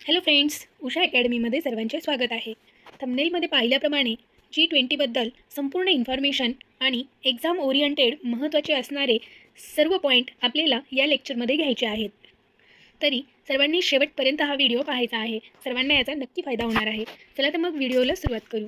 Hello friends, Usha अकॅडमीमध्ये सर्वांचे स्वागत आहे. थंबनेलमध्ये पाहिल्याप्रमाणे G20बद्दल संपूर्ण इन्फॉर्मेशन आणि एक्झाम ओरिएंटेड महत्त्वाचे असणारे सर्व पॉईंट आपल्याला या लेक्चरमध्ये घ्यायचे आहेत. तरी सर्वांनी शेवटपर्यंत हा व्हिडिओ पाहायचा आहे. सर्वांना याचा नक्की फायदा होणार आहे. चला तर मग व्हिडिओला सुरुवात करू.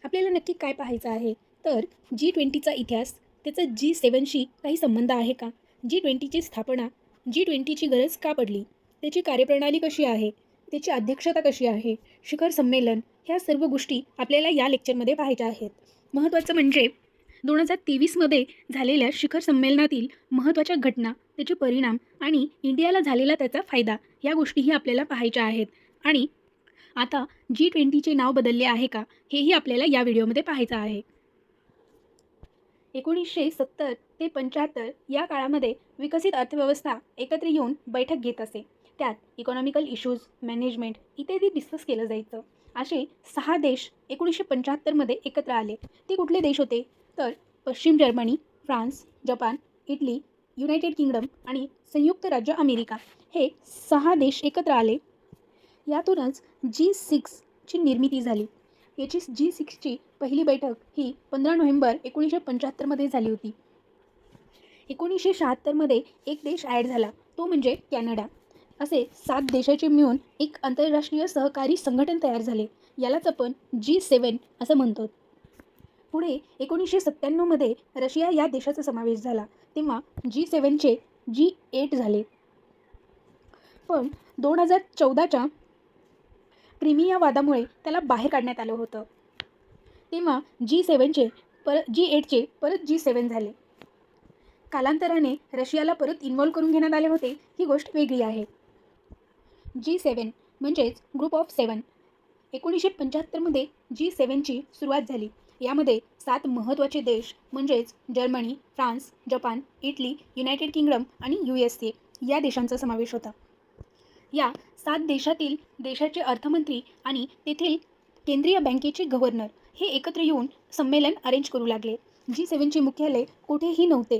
आपल्याला नक्की काय पाहायचं आहे तर G20चा इतिहास, त्याचा G7शी काही संबंध आहे का, G20ची स्थापना, G20ची गरज का पडली, त्याची कार्यप्रणाली कशी आहे, त्याची अध्यक्षता कशी आहे, शिखर संमेलन, ह्या सर्व गोष्टी आपल्याला या लेक्चरमध्ये पाहायच्या आहेत. महत्त्वाचं म्हणजे 2023मध्ये झालेल्या शिखर संमेलनातील महत्त्वाच्या घटना, त्याचे परिणाम आणि इंडियाला झालेला त्याचा फायदा, ह्या गोष्टीही आपल्याला पाहायच्या आहेत. आणि आता G20चे नाव बदलले आहे का, हेही आपल्याला या व्हिडिओमध्ये पाहायचं आहे. 1970 ते 75 या काळामध्ये विकसित अर्थव्यवस्था एकत्र येऊन बैठक घेत असे. त्यात इकॉनॉमिकल इश्यूज, मॅनेजमेंट इत्यादी डिस्कस केलं जायचं. असे 6 देश 1975मध्ये एकत्र आले. ते कुठले देश होते तर पश्चिम Germany, France, Japan, Italy, United kingdom आणि संयुक्त राज्य अमेरिका, हे 6 देश एकत्र आले. यातूनच G6ची निर्मिती झाली. याची G6ची पहिली बैठक ही 15 नोव्हेंबर 1975मध्ये झाली होती. 1976मध्ये एक देश ॲड झाला, तो म्हणजे कॅनडा. असे 7 देशाचे मिळून एक आंतरराष्ट्रीय सहकारी संघटन तयार झाले. यालाच आपण G7 असं म्हणतो. पुढे 1997मध्ये रशिया या देशाचा समावेश झाला. तेव्हा G7चे G8 झाले. पण 2014च्या क्रिमिया वादामुळे त्याला बाहेर काढण्यात आलं होतं. तेव्हा G8चे परत G7 झाले. कालांतराने रशियाला परत इन्व्हॉल्व करून घेण्यात आले होते, ही गोष्ट वेगळी आहे. G7 म्हणजेच ग्रुप ऑफ 7. 1975मध्ये G7ची सुरुवात झाली. यामध्ये 7 महत्त्वाचे देश म्हणजेच Germany, France, Japan, Italy, United kingdom आणि USA या देशांचा समावेश होता. या 7 देशातील देशाचे अर्थमंत्री आणि तेथील केंद्रीय बँकेचे गव्हर्नर हे एकत्र येऊन संमेलन अरेंज करू लागले. G7चे मुख्यालय कुठेही नव्हते.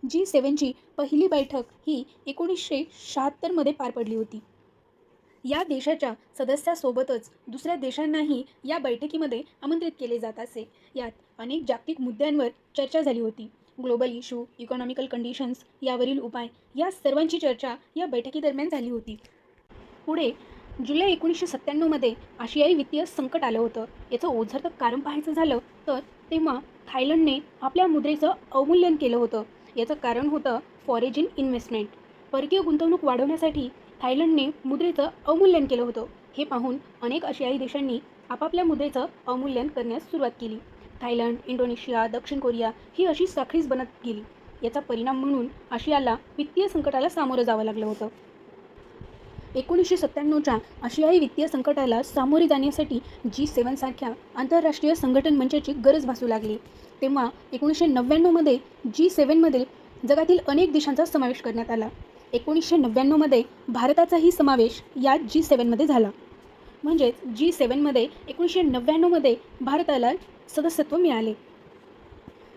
G7ची पहिली बैठक ही 1976मध्ये पार पडली होती. या देशाच्या सदस्यासोबतच दुसऱ्या देशांनाही या बैठकीमध्ये आमंत्रित केले जात असे. यात अनेक जागतिक मुद्द्यांवर चर्चा झाली होती. ग्लोबल इश्यू, इकॉनॉमिकल कंडिशन्स, यावरील उपाय, या सर्वांची चर्चा या बैठकीदरम्यान झाली होती. पुढे जुलै 1997मध्ये आशियाई वित्तीय संकट आलं होतं. याचं ओझरतं कारण पाहायचं झालं तर तेव्हा थायलंडने आपल्या मुद्रेचं अवमूल्यन केलं होतं. याचं कारण होतं फॉरेन इन्व्हेस्टमेंट. परकीय गुंतवणूक वाढवण्यासाठी थायलंडने मुद्रेचं अवमूल्यन केलं होतं. हे पाहून अनेक आशियाई देशांनी आपापल्या मुद्रेचं अवमूल्यन करण्यास सुरुवात केली. थायलंड, इंडोनेशिया, दक्षिण कोरिया ही अशी साखळीच बनत गेली. याचा परिणाम म्हणून आशियाला वित्तीय संकटाला सामोरं जावं लागलं होतं. 1997च्या आशियाई वित्तीय संकटाला सामोरे जाण्यासाठी G7 सारख्या आंतरराष्ट्रीय संघटन मंचाची गरज भासू लागली. तेव्हा 1999मध्ये G7मध्ये जगातील अनेक देशांचा समावेश करण्यात आला. 1999मध्ये भारताचाही समावेश या G7मध्ये झाला. म्हणजेच G7मध्ये 1999मध्ये भारताला सदस्यत्व मिळाले.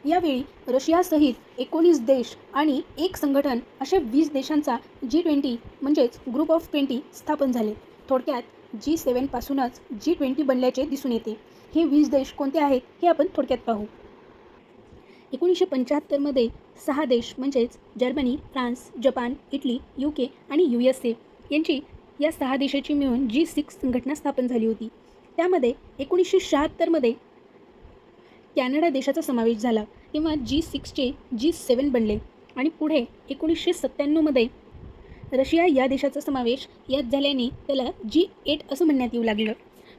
यावेळी रशियासहित 19 देश आणि एक संघटन अशा 20 देशांचा G20 म्हणजेच ग्रुप ऑफ 20 स्थापन झाले. थोडक्यात G7 पासूनच G20 बनल्याचे दिसून येते. हे 20 देश कोणते आहेत हे आपण थोडक्यात पाहू. 1975मध्ये 6 देश म्हणजेच Germany, France, Japan, Italy, UK आणि USA या 6 देशाची मिळून G6 संघटना स्थापन झाली होती. त्यामध्ये 1976मध्ये कॅनडा देशाचा समावेश झाला. तेव्हा G6चे G7 बनले आणि पुढे 1997मध्ये रशिया या देशाचा समावेश यात झाल्याने त्याला G8 असं म्हणण्यात येऊ लागलं.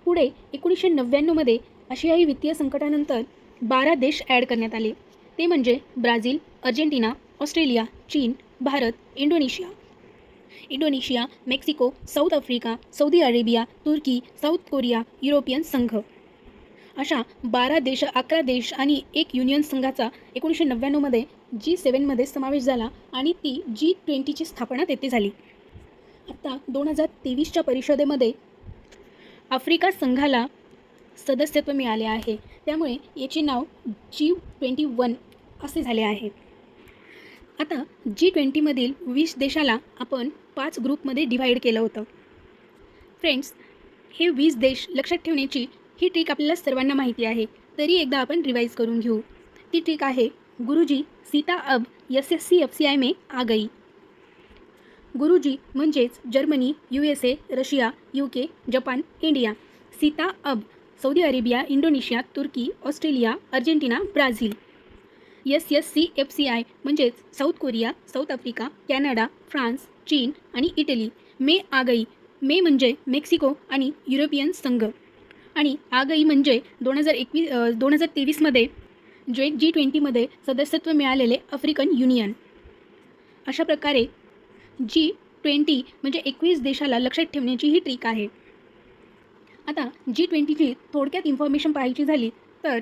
पुढे 1999मध्ये आशियाई वित्तीय संकटानंतर 12 देश ॲड करण्यात आले. ते म्हणजे ब्राझील, अर्जेंटिना, ऑस्ट्रेलिया, चीन, Bharat, Indonesia, Mexico, South Africa, Saudi Arabia, तुर्की, साऊथ कोरिया, युरोपियन संघ, अशा 11 देश आणि एक युनियन संघाचा 1999मध्ये G7मध्ये समावेश झाला आणि ती G20ची स्थापना तेथे झाली. आता 2023च्या परिषदेमध्ये आफ्रिका संघाला सदस्यत्व मिळाले आहे. त्यामुळे याचे नाव G21 असे झाले आहे. आता G20मधील 20 देशाला आपण 5 ग्रुपमध्ये डिव्हाइड केलं होतं. फ्रेंड्स, हे 20 देश लक्षात ठेवण्याची ही ट्रिक आपल्याला सर्वांना माहिती आहे. तरी एकदा आपण रिवाईज करून घेऊ. ती ट्रिक आहे, गुरुजी सीता अब एसएससी एफसीआय में आ गई. गुरुजी म्हणजेच Germany, USA, Russia, UK, Japan, India. Sita अब सौदी अरेबिया, इंडोनेशिया, तुर्की, ऑस्ट्रेलिया, अर्जेंटिना, ब्राझील. SSCFCI म्हणजेच south Korea, south Africa, Canada, France, चीन आणि इटली. मे आ गई, मे म्हणजे मेक्सिको आणि युरोपियन संघ. आणि आ गई म्हणजे 2023मध्ये G20मध्ये सदस्यत्व मिळालेले आफ्रिकन युनियन. अशा प्रकारे G20 म्हणजे 21 देशाला लक्षात ठेवण्याची ही ट्रिक आहे. आता G20ची थोडक्यात इन्फॉर्मेशन पाहायची झाली तर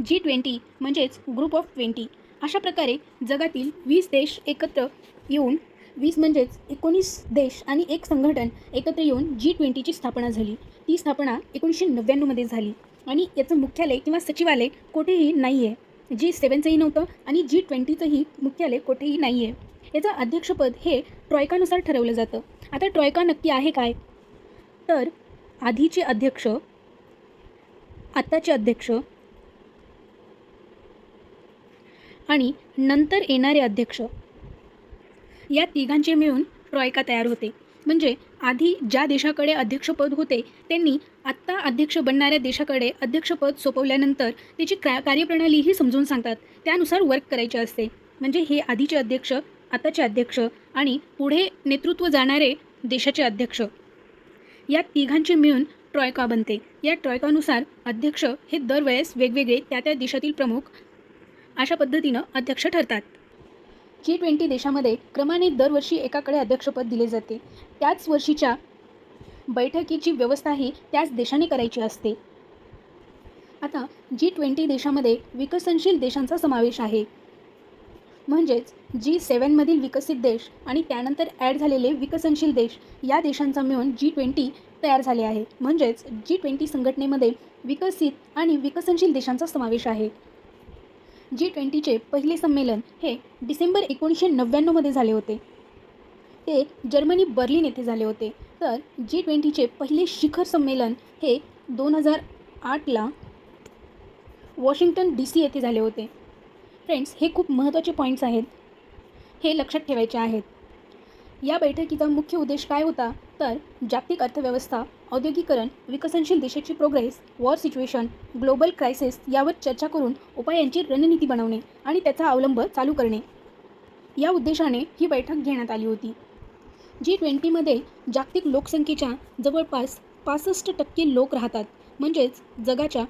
G20 म्हणजेच ग्रुप ऑफ 20. अशा प्रकारे जगातील 20 देश एकत्र येऊन 20 म्हणजेच 19 देश आणि एक संघटन एकत्र येऊन G20ची स्थापना झाली. ती स्थापना 1999मध्ये झाली आणि याचं मुख्यालय किंवा सचिवालय कोठेही नाही आहे. G7चंही नव्हतं आणि G20चंही मुख्यालय कोठेही नाही आहे. याचं अध्यक्षपद हे ट्रॉयकानुसार ठरवलं जातं. आता ट्रॉयका नक्की आहे काय? तर आधीचे अध्यक्ष, आत्ताचे अध्यक्ष आणि नंतर येणारे अध्यक्ष, या तिघांचे मिळून ट्रॉयका तयार होते. म्हणजे आधी ज्या देशाकडे अध्यक्षपद होते त्यांनी आत्ता अध्यक्ष बनणाऱ्या देशाकडे अध्यक्षपद सोपवल्यानंतर त्याची कार्यप्रणालीही समजून सांगतात. त्यानुसार वर्क करायचे असते. म्हणजे हे आधीचे अध्यक्ष, आताचे अध्यक्ष आणि पुढे नेतृत्व जाणारे देशाचे अध्यक्ष, या तिघांचे मिळून ट्रॉयका बनते. या ट्रॉयकानुसार अध्यक्ष हे दरवेळेस वेगवेगळे त्या देशातील प्रमुख अशा पद्धतीनं अध्यक्ष ठरतात. G20 देशामध्ये क्रमाने दरवर्षी एकाकडे अध्यक्षपद दिले जाते. त्याच वर्षीच्या बैठकीची व्यवस्थाही त्याच देशाने करायची असते. आता G20 देशामध्ये विकसनशील देशांचा समावेश आहे. म्हणजेच G7मधील विकसित देश आणि त्यानंतर ॲड झालेले विकसनशील देश, या देशांचा मिळून G20 तयार झाले आहे. म्हणजेच G20 संघटनेमध्ये विकसित आणि विकसनशील देशांचा समावेश आहे. G20चे पहिले संमेलन हे डिसेंबर 1999मध्ये झाले होते. ते जर्मनी बर्लिन येथे झाले होते. तर G20चे पहिले शिखर संमेलन हे 2008ला वॉशिंग्टन DC येथे झाले होते. फ्रेंड्स, हे खूप महत्त्वाचे पॉईंट्स आहेत, हे लक्षात ठेवायचे आहेत. या बैठकीचा मुख्य उद्देश काय होता? तर जागतिक अर्थव्यवस्था, औद्योगिकरण, विकसनशील देशाची progress, war situation, global crisis यावर चर्चा करून उपायांची रणनीती बनवणे आणि त्याचा अवलंब चालू करणे, या उद्देशाने ही बैठक घेण्यात आली होती. G20मध्ये जागतिक लोकसंख्येच्या जवळपास 65% लोक राहतात. म्हणजेच जगाच्या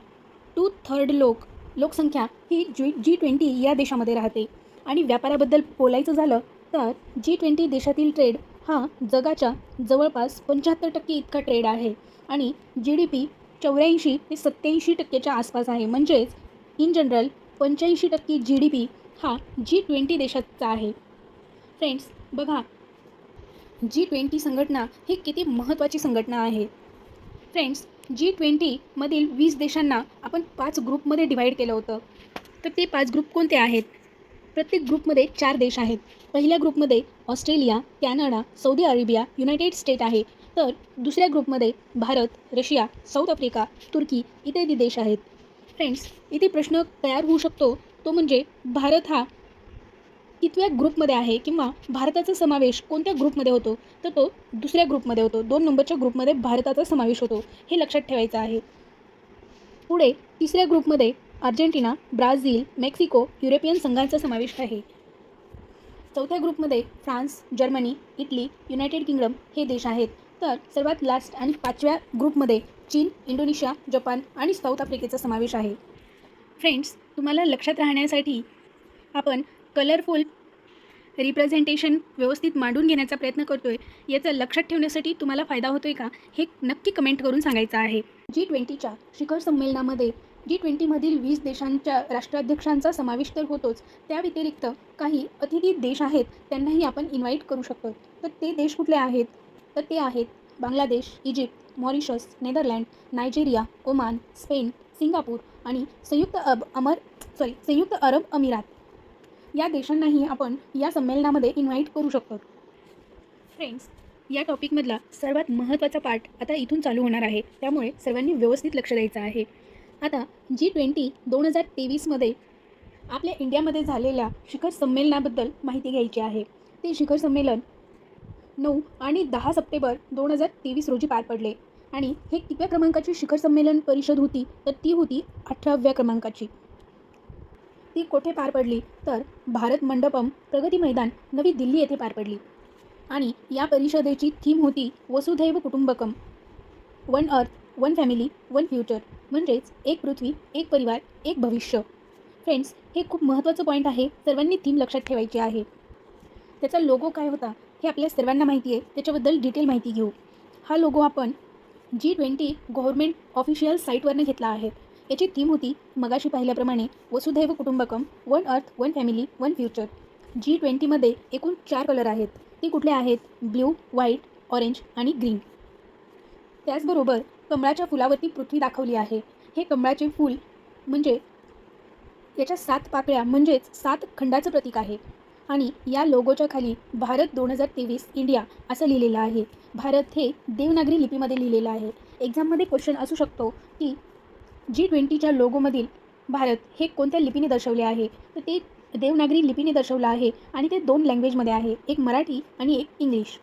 2/3 लोकसंख्या ही G20 या देशामध्ये राहते. आणि व्यापाराबद्दल बोलायचं झालं तर G20 देशातील ट्रेड हा जगाच्या जवळपास 75% इतका ट्रेड आहे आणि GDP 84 ते 87%च्या आसपास आहे. म्हणजेच इन जनरल 85% GDP हा G20 देशाचा आहे. फ्रेंड्स, बघा, G20 संघटना ही किती महत्त्वाची संघटना आहे. फ्रेंड्स, G20मधील 20 देशांना आपण 5 ग्रुपमध्ये डिवाईड केलं होतं. तर ते 5 ग्रुप कोणते आहेत? प्रत्येक ग्रुपमध्ये 4 देश आहेत. पहिल्या ग्रुपमध्ये Australia, Canada, Saudi Arabia, United state आहे. तर दुसऱ्या ग्रुपमध्ये भारत, रशिया, साऊथ आफ्रिका, तुर्की इत्यादी देश आहेत. फ्रेंड्स, इथे प्रश्न तयार होऊ शकतो, तो म्हणजे भारत हा कितव्या ग्रुपमध्ये आहे किंवा भारताचा समावेश कोणत्या ग्रुपमध्ये होतो? तर तो दुसऱ्या ग्रुपमध्ये होतो. 2 नंबरच्या ग्रुपमध्ये भारताचा समावेश होतो, हे लक्षात ठेवायचं आहे. पुढे तिसऱ्या ग्रुपमध्ये अर्जेंटिना, ब्राझील, मेक्सिको, युरोपियन संघांचा समावेश आहे. चौथ्या ग्रुपमध्ये France, Germany, Italy, United kingdom हे देश आहेत. तर सर्वात लास्ट आणि 5व्या ग्रुपमध्ये चीन, इंडोनेशिया, जपान आणि साऊथ आफ्रिकेचा समावेश आहे. फ्रेंड्स, तुम्हाला लक्षात राहण्यासाठी आपण कलरफुल रिप्रेझेंटेशन व्यवस्थित मांडून घेण्याचा प्रयत्न करतो आहे. याचं लक्षात ठेवण्यासाठी तुम्हाला फायदा होतो आहे का, हे नक्की कमेंट करून सांगायचं आहे. G20च्या शिखर संमेलनामध्ये G20मधील 20 देशांच्या राष्ट्राध्यक्षांचा समावेश तर होतोच, त्या व्यतिरिक्त काही अतिथी देश आहेत, त्यांनाही आपण इन्व्हाइट करू शकतो. तर ते देश कुठले आहेत? तर ते आहेत Bangladesh, Egypt, Mauritius, Netherland, Nigeria, Oman, Spain, Singapore आणि संयुक्त अरब अमिरात. या देशांनाही आपण या संमेलनामध्ये इन्व्हाइट करू शकतो. फ्रेंड्स, या टॉपिकमधला सर्वात महत्त्वाचा पार्ट आता इथून चालू होणार आहे, त्यामुळे सर्वांनी व्यवस्थित लक्ष द्यायचं आहे. आता G20 2023मध्ये आपल्या इंडियामध्ये झालेल्या शिखर संमेलनाबद्दल माहिती घ्यायची आहे. ते शिखर संमेलन 9 आणि 10 सप्टेंबर 2023 रोजी पार पडले आणि हे कितव्या क्रमांकाची शिखर संमेलन परिषद होती, तर ती होती 18व्या क्रमांकाची. ती कोठे पार पडली, तर भारत मंडपम प्रगती मैदान नवी दिल्ली येथे पार पडली. आणि या परिषदेची थीम होती वसुधैव कुटुंबकम, one earth one family one future, म्हणजेच एक पृथ्वी एक परिवार एक भविष्य. फ्रेंड्स, हे खूप महत्त्वाचं पॉईंट आहे, सर्वांनी थीम लक्षात ठेवायची आहे. त्याचा लोगो काय होता हे आपल्या सर्वांना माहिती आहे, त्याच्याबद्दल डिटेल माहिती घेऊ. हा लोगो आपण G20 गव्हर्मेंट ऑफिशियल साईटवरनं घेतला आहे. याची थीम होती मगाशी पाहिल्याप्रमाणे वसुधैव कुटुंबकम, one earth one family one future. G20मध्ये एकूण 4 कलर आहेत. ती कुठले आहेत? ब्ल्यू, व्हाईट, ऑरेंज आणि ग्रीन. त्याचबरोबर कमळाच्या फुलावरती पृथ्वी दाखवली आहे. हे कमळाचे फूल म्हणजे याच्या 7 पाकळ्या म्हणजेच 7 खंडाचं प्रतीक आहे. आणि या लोगोच्या खाली भारत 2023 इंडिया असं लिहिलेलं आहे. भारत हे देवनागरी लिपीमध्ये लिहिलेलं आहे. एक्झाममध्ये क्वेश्चन असू शकतो की G20च्या लोगोमधील भारत हे कोणत्या लिपीने दर्शवले आहे, तर ते देवनागरी लिपीने दर्शवलं आहे आणि ते 2 लँग्वेजमध्ये आहे, एक मराठी आणि एक इंग्लिश.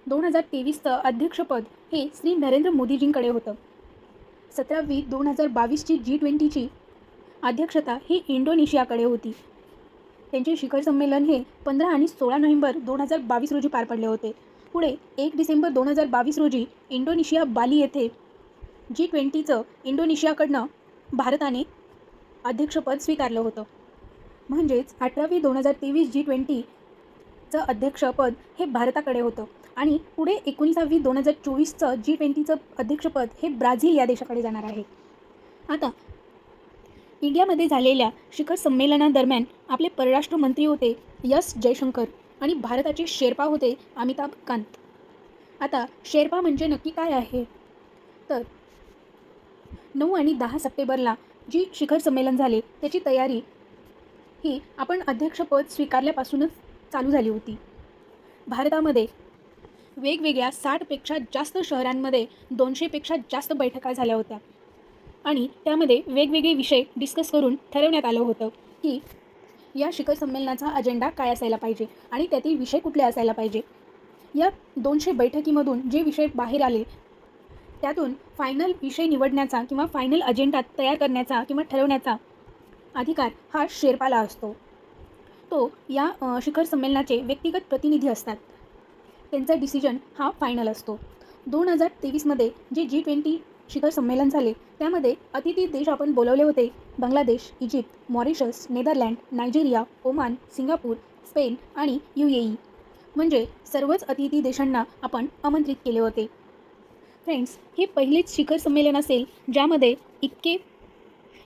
2023चं अध्यक्षपद हे श्री नरेंद्र मोदीजींकडे होतं. 17वी 2022ची G20ची अध्यक्षता ही इंडोनेशियाकडे होती. त्यांचे शिखर संमेलन हे 15 आणि 16 नोव्हेंबर 2022 रोजी पार पडले होते. पुढे 1 डिसेंबर 2022 रोजी इंडोनेशिया बाली येथे G20चं इंडोनेशियाकडनं भारताने अध्यक्षपद स्वीकारलं होतं. म्हणजेच 18वी 2023 G20चं अध्यक्षपद हे भारताकडे होतं आणि पुढे 19वी 2024चं G20चं अध्यक्षपद हे ब्राझील या देशाकडे जाणार आहे. आता इंडियामध्ये झालेल्या शिखर संमेलनादरम्यान आपले परराष्ट्र मंत्री होते एस जयशंकर आणि भारताचे शेर्पा होते अमिताभ कांत. आता शेर्पा म्हणजे नक्की काय आहे, तर 9 आणि 10 सप्टेंबरला जी शिखर संमेलन झाले त्याची तयारी ही आपण अध्यक्षपद स्वीकारल्यापासूनच चालू झाली होती. भारतामध्ये वेगवेगळ्या 60पेक्षा जास्त शहरांमध्ये 200पेक्षा जास्त बैठका झाल्या होत्या आणि त्यामध्ये वेगवेगळे विषय डिस्कस करून ठरवण्यात आलं होतं की या शिखर संमेलनाचा अजेंडा काय असायला पाहिजे आणि त्यातील विषय कुठले असायला पाहिजे. या 200 बैठकीमधून जे विषय बाहेर आले त्यातून फायनल विषय निवडण्याचा किंवा फायनल अजेंडा तयार करण्याचा किंवा ठरवण्याचा अधिकार हा शेर्पाला असतो. तो या शिखर संमेलनाचे व्यक्तिगत प्रतिनिधी असतात. त्यांचा डिसिजन हा फायनल असतो. 2023मध्ये जे G20 शिखर संमेलन झाले त्यामध्ये अतिथी देश आपण बोलवले होते Bangladesh, Egypt, Mauritius, Netherland, Nigeria, Oman, Singapore, Spain आणि UAE. म्हणजे सर्वच अतिथी देशांना आपण आमंत्रित केले होते. फ्रेंड्स, हे पहिलेच शिखर संमेलन असेल ज्यामध्ये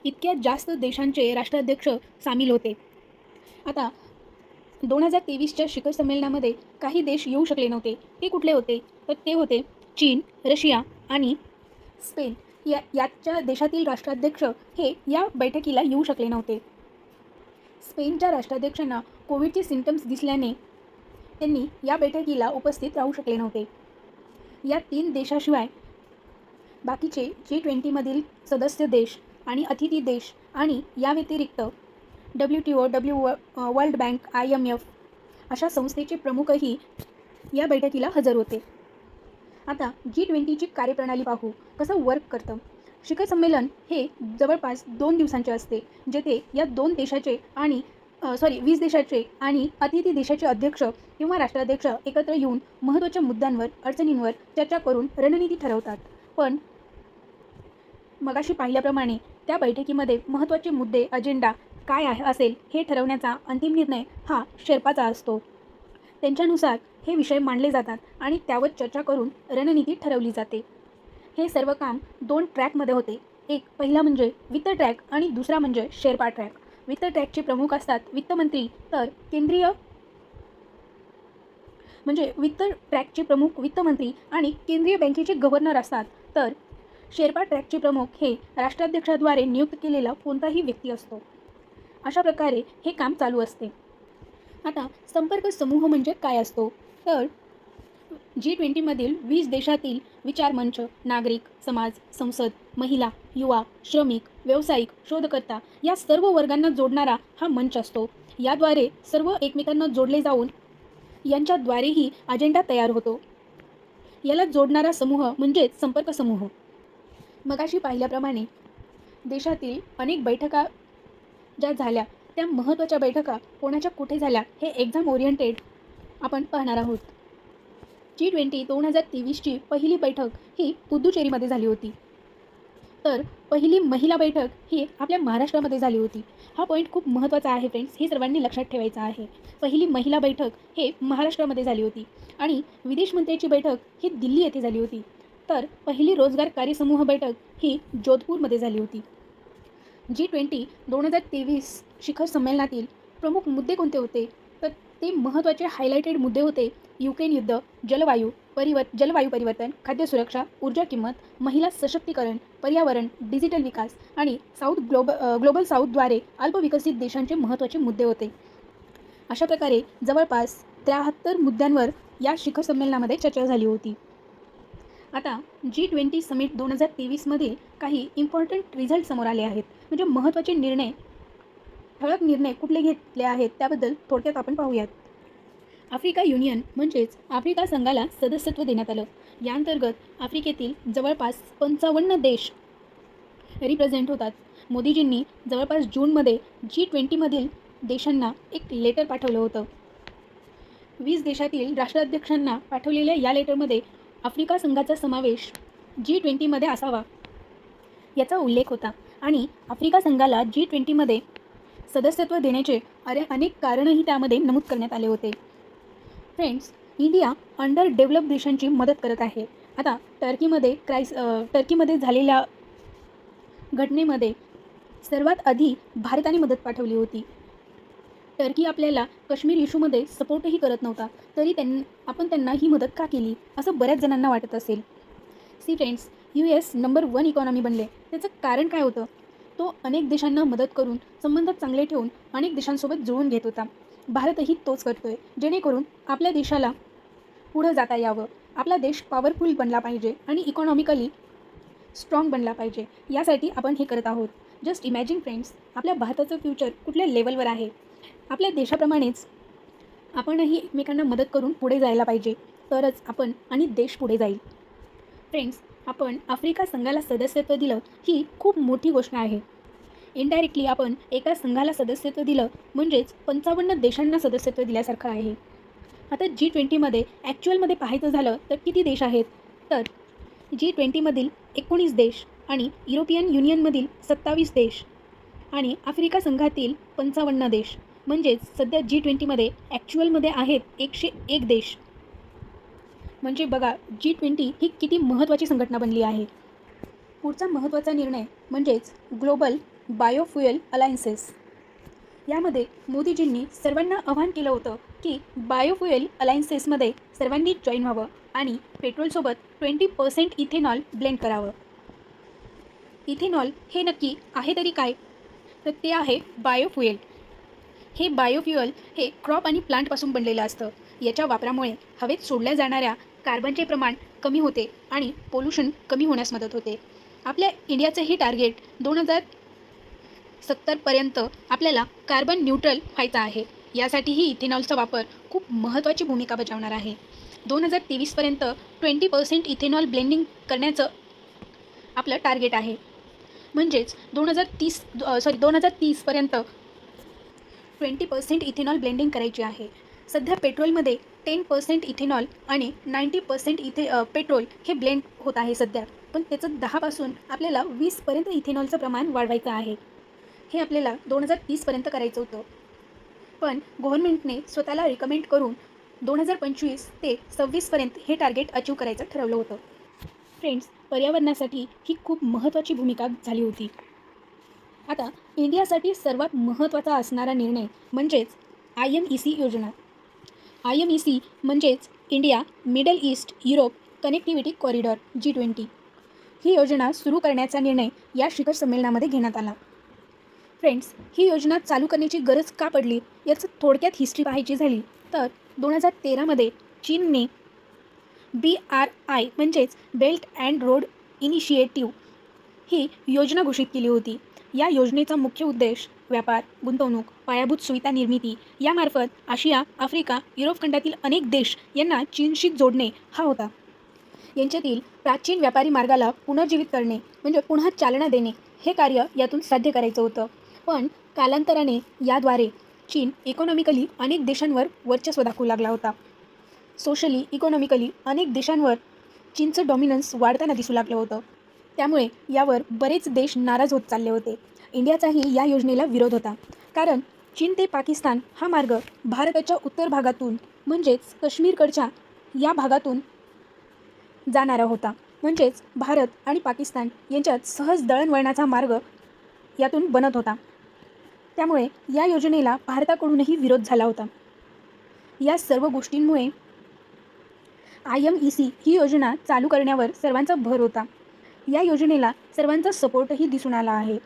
इतक्या जास्त देशांचे राष्ट्राध्यक्ष सामील होते. आता 2023च्या शिखर संमेलनामध्ये काही देश येऊ शकले नव्हते. ते कुठले होते, तर ते होते चीन, रशिया आणि स्पेन. याच्या देशातील राष्ट्राध्यक्ष हे या बैठकीला येऊ शकले नव्हते. स्पेनच्या राष्ट्राध्यक्षांना कोविडचे सिम्पटम्स दिसल्याने त्यांनी या बैठकीला उपस्थित राहू शकले नव्हते. या 3 देशाशिवाय बाकीचे G20मधील सदस्य देश आणि अतिथी देश आणि या व्यतिरिक्त WTO, वर्ल्ड बँक, IMF अशा संस्थेचे प्रमुखही या बैठकीला हजर होते. आता G20ची कार्यप्रणाली पाहू, कसं वर्क करतं. शिखर संमेलन हे जवळपास 2 दिवसांचे असते, जेथे या 2 देशाचे आणि 20 देशाचे आणि अतिथी देशाचे अध्यक्ष किंवा राष्ट्राध्यक्ष एकत्र येऊन महत्त्वाच्या मुद्द्यांवर, अडचणींवर चर्चा करून रणनीती ठरवतात. पण मगाशी पाहिल्याप्रमाणे त्या बैठकीमध्ये महत्त्वाचे मुद्दे, अजेंडा काय असेल हे ठरवण्याचा अंतिम निर्णय हा शेर्पाचा असतो. त्यांच्यानुसार हे विषय मांडले जातात आणि त्यावर चर्चा करून रणनीती ठरवली जाते. हे सर्व काम 2 ट्रॅकमध्ये होते. एक पहिला म्हणजे वित्त ट्रॅक आणि दुसरा म्हणजे शेर्पा ट्रॅक. वित्त ट्रॅकचे प्रमुख असतात वित्तमंत्री, तर वित्त ट्रॅकचे प्रमुख वित्तमंत्री आणि केंद्रीय बँकेचे गव्हर्नर असतात. तर शेर्पा ट्रॅकचे प्रमुख हे राष्ट्राध्यक्षाद्वारे नियुक्त केलेला कोणताही व्यक्ती असतो. अशा प्रकारे हे काम चालू असते. आता संपर्क समूह म्हणजे काय असतो, तर G20मधील 20 देशातील विचारमंच, नागरिक, समाज, संसद, महिला, युवा, श्रमिक, व्यावसायिक, शोधकर्ता या सर्व वर्गांना जोडणारा हा मंच असतो. याद्वारे सर्व एकमेकांना जोडले जाऊन यांच्याद्वारेही अजेंडा तयार होतो. याला जोडणारा समूह म्हणजेच संपर्क समूह. मगाशी पाहिल्याप्रमाणे देशातील अनेक बैठका ज्या झाल्या त्या महत्त्वाच्या बैठका कोणाच्या कुठे झाल्या हे एक्झाम ओरिएंटेड आपण पाहणार आहोत. G20 2023ची पहिली बैठक ही पुदुचेरीमध्ये झाली होती. तर पहिली महिला बैठक ही आपल्या महाराष्ट्रामध्ये झाली होती. हा पॉईंट खूप महत्त्वाचा आहे फ्रेंड्स, हे सर्वांनी लक्षात ठेवायचं आहे. पहिली महिला बैठक हे महाराष्ट्रामध्ये झाली होती आणि विदेश मंत्र्याची बैठक ही दिल्ली येथे झाली होती. तर पहिली रोजगार कार्यसमूह बैठक ही जोधपूरमध्ये झाली होती. G20 2023 शिखर संमेलनातील प्रमुख मुद्दे कोणते होते? तर ते महत्त्वाचे हायलाइटेड मुद्दे होते. युक्रेन युद्ध, जलवायू परिवर्तन, खाद्य सुरक्षा, ऊर्जा किंमत, महिला सशक्तीकरण, पर्यावरण, डिजिटल विकास आणि ग्लोबल साऊथद्वारे अल्पविकसित देशांचे महत्त्वाचे मुद्दे होते. अशा प्रकारे जवळपास 73 मुद्द्यांवर या शिखर संमेलनामध्ये चर्चा झाली होती. आता G20 समिट 2023मधील काही इम्पॉर्टंट रिझल्ट समोर आले आहेत. म्हणजे महत्त्वाचे निर्णय, ठळक निर्णय कुठले घेतले आहेत त्याबद्दल थोडक्यात आपण पाहूयात. आफ्रिका युनियन म्हणजेच आफ्रिका संघाला सदस्यत्व देण्यात आलं. याअंतर्गत आफ्रिकेतील जवळपास 55 देश रिप्रेझेंट होतात. मोदीजींनी जवळपास जूनमध्ये G20मधील देशांना एक लेटर पाठवलं होतं. 20 देशातील राष्ट्राध्यक्षांना पाठवलेल्या या लेटरमध्ये आफ्रिका संघाचा समावेश G20मध्ये असावा याचा उल्लेख होता आणि आफ्रिका संघाला G20मध्ये सदस्यत्व देण्याचे अनेक कारणंही त्यामध्ये नमूद करण्यात आले होते. फ्रेंड्स, इंडिया अंडर डेव्हलप देशांची मदत करत आहे. आता टर्कीमध्ये झालेल्या घटनेमध्ये सर्वात आधी भारताने मदत पाठवली होती. टर्की आपल्याला काश्मीर इश्यूमध्ये सपोर्टही करत नव्हता, तरी आपण त्यांना ही मदत का केली असं बऱ्याच जणांना वाटत असेल. See friends, US number 1 economy बनले. त्याचं कारण काय होतं? तो अनेक देशांना मदत करून, संबंध चांगले ठेवून अनेक देशांसोबत जुळून घेत होता. भारतही तोच करतोय, जेणेकरून आपल्या देशाला पुढं जाता यावं. आपला देश पॉवरफुल बनला पाहिजे आणि इकॉनॉमिकली स्ट्रॉंग बनला पाहिजे. यासाठी आपण हे करत आहोत. जस्ट इमॅजिन फ्रेंड्स, आपल्या भारताचं फ्युचर कुठल्या लेवलवर आहे. आपल्या देशाप्रमाणेच आपणही एकमेकांना मदत करून पुढे जायला पाहिजे, तरच आपण आणि देश पुढे जाईल. फ्रेंड्स, आपण आफ्रिका संघाला सदस्यत्व दिलं ही खूप मोठी गोष्ट आहे. इनडायरेक्टली आपण एका संघाला सदस्यत्व दिलं म्हणजेच 55 देशांना सदस्यत्व दिल्यासारखं आहे. आता G20मध्ये ॲक्च्युअलमध्ये पाहायचं झालं तर किती देश आहेत? तर G20मधील 19 देश आणि युरोपियन युनियनमधील 27 देश आणि आफ्रिका संघातील 55 देश. म्हणजेच सध्या G20मध्ये ॲक्च्युअलमध्ये आहेत 101 देश. म्हणजे बघा, G20 ही किती महत्त्वाची संघटना बनली आहे. पुढचा महत्त्वाचा निर्णय म्हणजेच ग्लोबल बायोफ्युएल अलायन्सेस. यामध्ये मोदीजींनी सर्वांना आवाहन केलं होतं की बायोफ्युएल अलायन्सेसमध्ये सर्वांनी जॉईन व्हावं आणि पेट्रोलसोबत 20% इथेनॉल ब्लेंड करावं. इथेनॉल हे नक्की आहे तरी काय? तर ते आहे बायोफ्युएल. हे बायोफ्युएल हे क्रॉप आणि प्लांटपासून बनलेलं असतं. याच्या वापरामुळे हवेत सोडल्या जाणाऱ्या कार्बनचे प्रमाण कमी होते आणि पोल्युशन कमी होण्यास मदत होते. आपल्या इंडियाचं हे टार्गेट 2070पर्यंत आपल्याला कार्बन न्यूट्रल व्हायचं आहे. यासाठीही इथेनॉलचा वापर खूप महत्त्वाची भूमिका बजावणार आहे. 2023पर्यंत 20% इथेनॉल ब्लेंडिंग करण्याचं आपलं टार्गेट आहे. म्हणजेच 2030पर्यंत 20% इथेनॉल ब्लेंडिंग करायची आहे. सध्या पेट्रोलमध्ये 10% इथेनॉल आणि 90% पेट्रोल हे ब्लेंड होत आहे सध्या. पण त्याचं 10पासून आपल्याला 20पर्यंत इथेनॉलचं प्रमाण वाढवायचं आहे. हे आपल्याला 2030पर्यंत करायचं होतं. पण गव्हर्नमेंटने स्वतःला रिकमेंड करून 2025 ते 26पर्यंत हे टार्गेट अचीव करायचं ठरवलं होतं. फ्रेंड्स, पर्यावरणासाठी ही खूप महत्त्वाची भूमिका झाली होती. आता इंडियासाठी सर्वात महत्त्वाचा असणारा निर्णय म्हणजेच IMEC योजना. IMEC म्हणजेच India middle east Europe connectivity corridor G20. ही योजना सुरू करण्याचा निर्णय या शिखर संमेलनामध्ये घेण्यात आला. फ्रेंड्स, ही योजना चालू करण्याची गरज का पडली याचं थोडक्यात हिस्ट्री पाहायची झाली तर 2013मध्ये चीनने BRI म्हणजेच बेल्ट अँड रोड इनिशिएटिव्ह ही योजना घोषित केली होती. या योजनेचा मुख्य उद्देश व्यापार, गुंतवणूक, पायाभूत सुविधा निर्मिती यामार्फत आशिया, आफ्रिका, युरोप खंडातील अनेक देश यांना चीनशी जोडणे हा होता. यांच्यातील प्राचीन व्यापारी मार्गाला पुनर्जीवित करणे म्हणजे पुन्हा चालना देणे हे कार्य यातून साध्य करायचं होतं. पण कालांतराने याद्वारे चीन इकॉनॉमिकली अनेक देशांवर वर्चस्व दाखवू लागला होता. सोशली, इकॉनॉमिकली अनेक देशांवर चीनचं डॉमिनन्स वाढताना दिसू लागलं होतं. त्यामुळे यावर बरेच देश नाराज होत चालले होते. इंडियाचाही या योजनेला विरोध होता. कारण चीन ते पाकिस्तान हा मार्ग भारताच्या उत्तर भागातून म्हणजेच काश्मीरकडच्या या भागातून जाणारा होता. म्हणजेच भारत आणि पाकिस्तान यांच्यात सहज दळणवळणाचा मार्ग यातून बनत होता. त्यामुळे या योजनेला भारताकडूनही विरोध झाला होता. या सर्व गोष्टींमुळे IMEC ही योजना चालू करण्यावर सर्वांचा भर होता. या योजनेला सर्वांचा सपोर्टही दिसून आला आहे.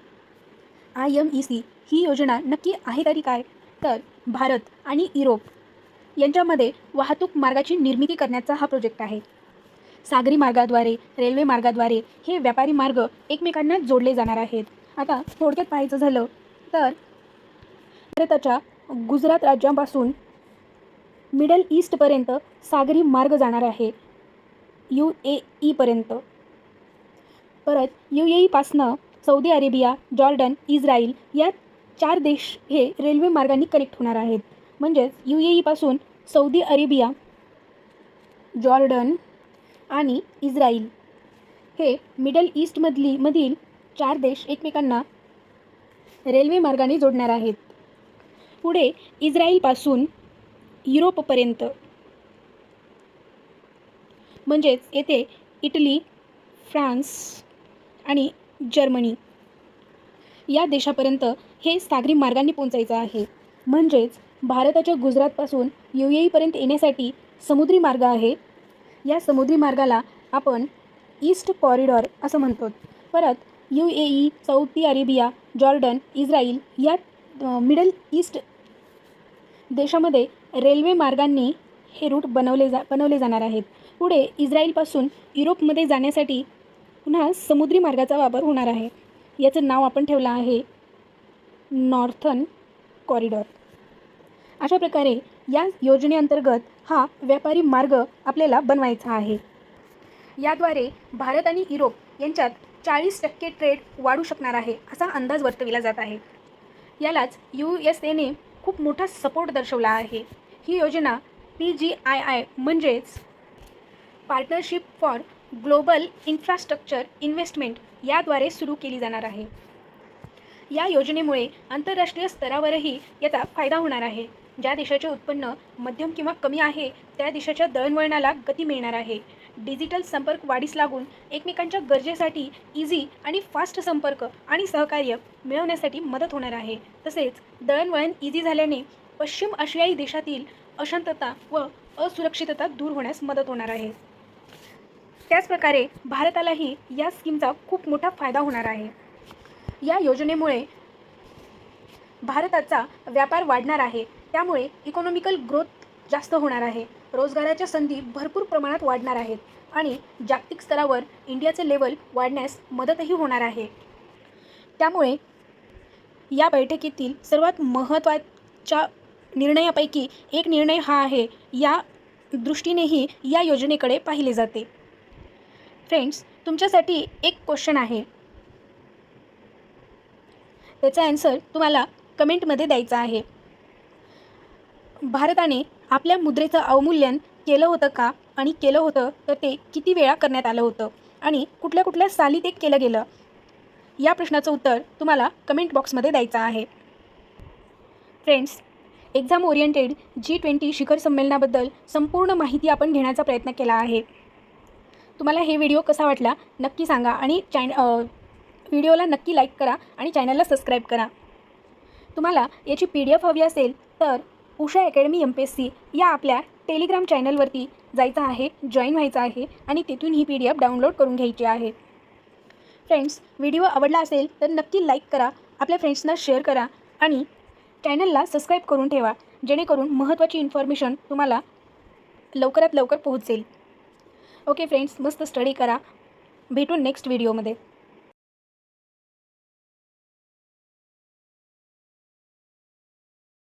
IMEC ही योजना नक्की आहे तरी काय? तर भारत आणि युरोप यांच्यामध्ये वाहतूक मार्गाची निर्मिती करण्याचा हा प्रोजेक्ट आहे. सागरी मार्गाद्वारे, रेल्वे मार्गाद्वारे हे व्यापारी मार्ग एकमेकांना जोडले जाणार आहेत. आता थोडक्यात पाहायचं झालं तर भारताच्या गुजरात राज्यापासून मिडल ईस्टपर्यंत सागरी मार्ग जाणार आहे UAE पर्यंत. परत UAE पासनं सौदी अरेबिया, जॉर्डन, इस्रायल या 4 देश हे रेल्वे मार्गाने कनेक्ट होणार आहेत. म्हणजेच UAE पासून सौदी अरेबिया, जॉर्डन आणि इस्रायल हे मिडल ईस्टमधील 4 देश एकमेकांना रेल्वे मार्गाने जोडणार आहेत. पुढे इस्रायलपासून युरोपपर्यंत म्हणजेच येथे इटली, फ्रान्स आणि जर्मनी या देशापर्यंत हे सागरी मार्गाने पोहोचायचं आहे. म्हणजेच भारताच्या गुजरातपासून UAE पर्यंत येण्यासाठी समुद्री मार्ग आहे. या समुद्री मार्गाला आपण ईस्ट कॉरिडॉर असं म्हणतो. परत UAE, Saudi Arabia, Jordan, Israel या मिडल ईस्ट देशामध्ये रेल्वे मार्गांनी हे रूट बनवले जाणार आहेत. पुढे इस्रायलपासून युरोपमध्ये जाण्यासाठी पुन्हा समुद्री मार्गाचा वापर होणार आहे. याचं नाव आपण ठेवलं आहे नॉर्थन कॉरिडॉर. अशा प्रकारे या योजनेअंतर्गत हा व्यापारी मार्ग आपल्याला बनवायचा आहे. याद्वारे भारत आणि युरोप यांच्यात 40% ट्रेड वाढू शकणार आहे असा अंदाज वर्तविला जात आहे. यालाच USAने खूप मोठा सपोर्ट दर्शवला आहे. ही योजना PGII म्हणजेच partnership for global infrastructure investment याद्वारे सुरू केली जाणार आहे. या योजनेमुळे आंतरराष्ट्रीय स्तरावरही याचा फायदा होणार आहे. ज्या देशाचे उत्पन्न मध्यम किंवा कमी आहे त्या देशाच्या दळणवळणाला गती मिळणार आहे. डिजिटल संपर्क वाढीस लागून एकमेकांच्या गरजेसाठी इझी आणि फास्ट संपर्क आणि सहकार्य मिळवण्यासाठी मदत होणार आहे. तसेच दळणवळण इझी झाल्याने पश्चिम आशियाई देशातील अशांतता व असुरक्षितता दूर होण्यास मदत होणार आहे. त्याचप्रकारे भारतालाही या स्कीमचा खूप मोठा फायदा होणार आहे. या योजनेमुळे भारताचा व्यापार वाढणार आहे. त्यामुळे इकॉनॉमिकल ग्रोथ जास्त होणार आहे. रोजगाराच्या संधी भरपूर प्रमाणात वाढणार आहेत आणि जागतिक स्तरावर इंडियाचे लेवल वाढण्यास मदतही होणार आहे. त्यामुळे या बैठकीतील सर्वात महत्त्वाच्या निर्णयापैकी एक निर्णय हा आहे. या दृष्टीनेही या योजनेकडे पाहिले जाते. फ्रेंड्स, तुमच्यासाठी एक क्वेश्चन आहे. त्याचा आन्सर तुम्हाला कमेंटमध्ये द्यायचा आहे. भारताने आपल्या मुद्रेचं अवमूल्यन केलं होतं का? आणि केलं होतं तर ते किती वेळा करण्यात आलं होतं? आणि कुठल्या कुठल्या साली ते केलं गेलं? या प्रश्नाचं उत्तर तुम्हाला कमेंट बॉक्समध्ये द्यायचं आहे. फ्रेंड्स, एक्झाम ओरिएंटेड G20 शिखर संमेलनाबद्दल संपूर्ण माहिती आपण घेण्याचा प्रयत्न केला आहे. तुम्हाला हे व्हिडिओ कसा वाटला नक्की सांगा आणि व्हिडिओला नक्की लाईक करा आणि चॅनलला सबस्क्राईब करा. तुम्हाला याची PDF हवी असेल तर उषा अकॅडमी MPSC या आपल्या टेलिग्राम चॅनलवरती जायचं आहे, जॉईन व्हायचं आहे आणि तिथून ही PDF डाउनलोड करून घ्यायची आहे. फ्रेंड्स, व्हिडिओ आवडला असेल तर नक्की लाईक करा, आपल्या फ्रेंड्सना शेअर करा आणि चॅनलला सबस्क्राईब करून ठेवा, जेणेकरून महत्त्वाची इन्फॉर्मेशन तुम्हाला लवकरात लवकर पोहोचेल. ओके फ्रेंड्स, मस्त स्टडी करा. भेटू नेक्स्ट व्हिडिओमध्ये.